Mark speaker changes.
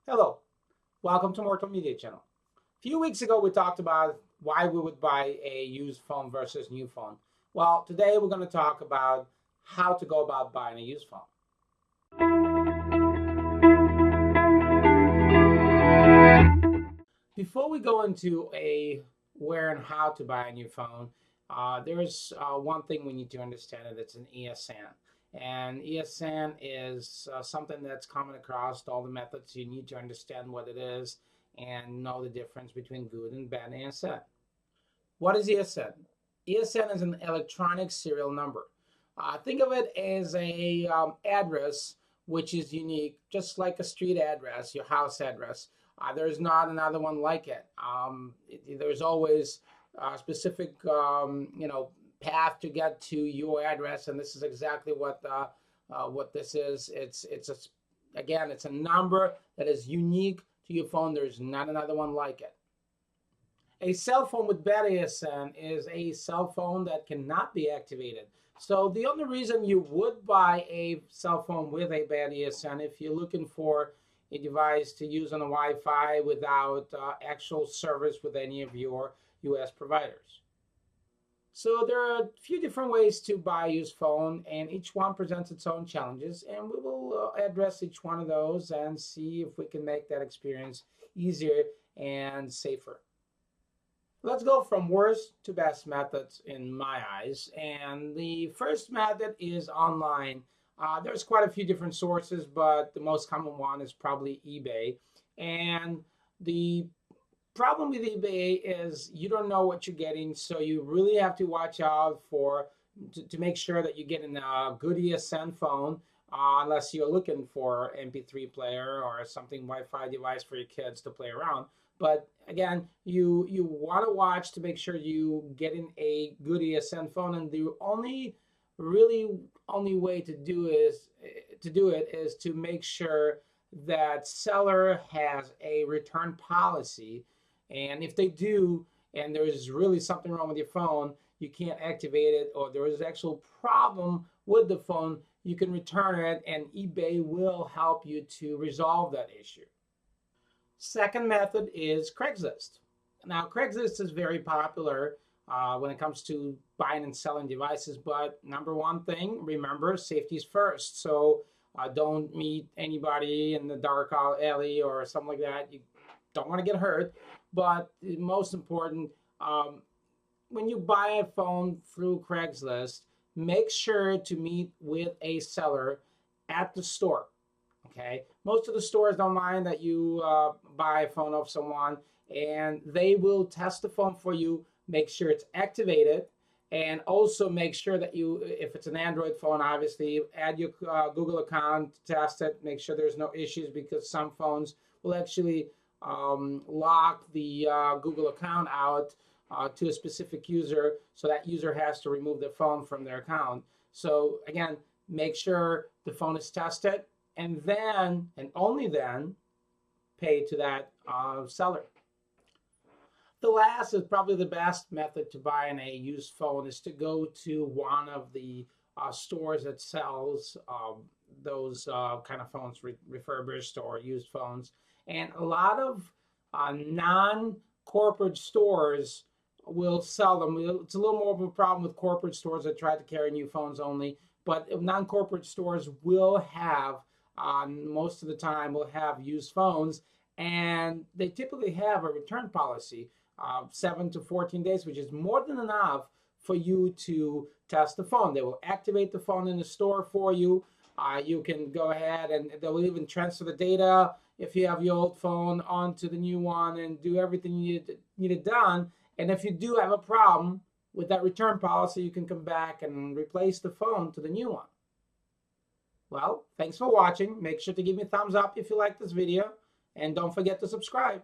Speaker 1: Hello, welcome to Mortal Media Channel. A few weeks ago, we talked about why we would buy a used phone versus new phone. Well, today we're going to talk about how to go about buying a used phone. Before we go into where and how to buy a new phone, there is one thing we need to understand, and it's an ESN. And ESN is something that's common across all the methods. You need to understand what it is and know the difference between good and bad ESN. What is ESN? ESN is an electronic serial number. Think of it as a address which is unique, just like a street address, your house address. There's not another one like it. There's always a specific, path to get to your address, and this is exactly what this is. It's a number that is unique to your phone. There's not another one like it. A cell phone with bad ASN is a cell phone that cannot be activated. So the only reason you would buy a cell phone with a bad ESN if you're looking for a device to use on a Wi-Fi without actual service with any of your US providers. So there are a few different ways to buy a used phone, and each one presents its own challenges, and we will address each one of those and see if we can make that experience easier and safer. Let's go from worst to best methods in my eyes. And the first method is online. There's quite a few different sources, but the most common one is probably eBay. And the problem with eBay is you don't know what you're getting, so you really have to watch out to make sure that you're getting a good ESN phone, unless you're looking for MP3 player or something Wi-Fi device for your kids to play around. But again, you want to watch to make sure you getting a good ESN phone, and the only way to do it is to make sure that seller has a return policy, and if they do, and there is really something wrong with your phone, you can't activate it, or there is actual problem with the phone, you can return it, and eBay will help you to resolve that issue. Second method is Craigslist. Now, Craigslist is very popular when it comes to buying and selling devices, but number one thing, remember, safety is first. So don't meet anybody in the dark alley or something like that. You don't want to get hurt. But the most important, when you buy a phone through Craigslist, make sure to meet with a seller at the store. Okay, most of the stores don't mind that you buy a phone off someone, and they will test the phone for you, make sure it's activated, and also make sure that if it's an Android phone, obviously add your Google account, test it, make sure there's no issues, because some phones will actually lock the Google account out to a specific user, so that user has to remove the phone from their account. So again, make sure the phone is tested, and then, and only then, pay to that seller. The last is probably the best method to buying a used phone, is to go to one of the stores that sells those kind of phones, refurbished or used phones. And a lot of non-corporate stores will sell them. It's a little more of a problem with corporate stores that try to carry new phones only, but non-corporate stores will have, most of the time, will have used phones, and they typically have a return policy, 7 to 14 days, which is more than enough for you to test the phone. They will activate the phone in the store for you. You can go ahead, and they will even transfer the data if you have your old phone onto the new one, and do everything you need it done. And if you do have a problem with that return policy, you can come back and replace the phone to the new one. Well, thanks for watching. Make sure to give me a thumbs up if you like this video, and don't forget to subscribe.